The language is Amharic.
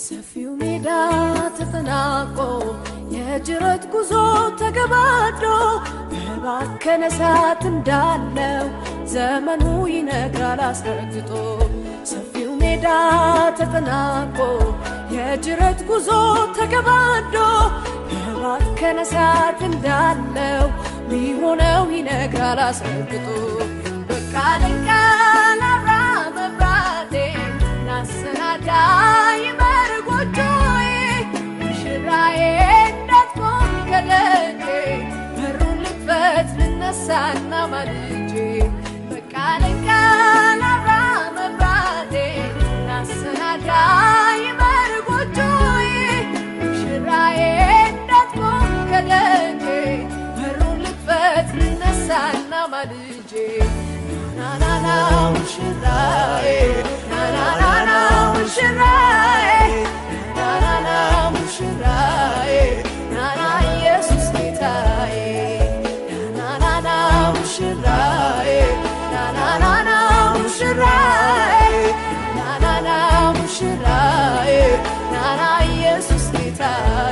ሰፊው ሜዳ ተጠናቆ የጅረት ጉዞ ተገባዶ በባከነ ሰዓት እንዳለው ዘመኑ ይነግራል አስረግጦ ሰፊው ሜዳ ተጠናቆ የጅረት ጉዞ ተገባዶ በባከነ ሰዓት እንዳለው ሚሆነው ይነግራል አስረግጦ በቃ ለንቃላራ መብራቴ ናሰናዳ ይመርጎጆዬ ሽራዬ እንዳትቆም ከደጄ በሩን ልክፈት ልነሳና ማልጄ በቃ ለንቃላራ መብራቴ ናሰናዳ ይመርጎጆዬ ሽራዬ እንዳትቆም ከደጄ በሩን ልክፈት ልነሳና ማልጄ ናናና ሙሽራዬ ናናና ሙሽራዬ ናናና ሙሽራዬ ናና ኢየሱስ ጌታዬ ናናና ሙሽራዬ ናናና ሙሽራዬ ናናና ሙሽራዬ ናና ኢየሱስ ጌታዬ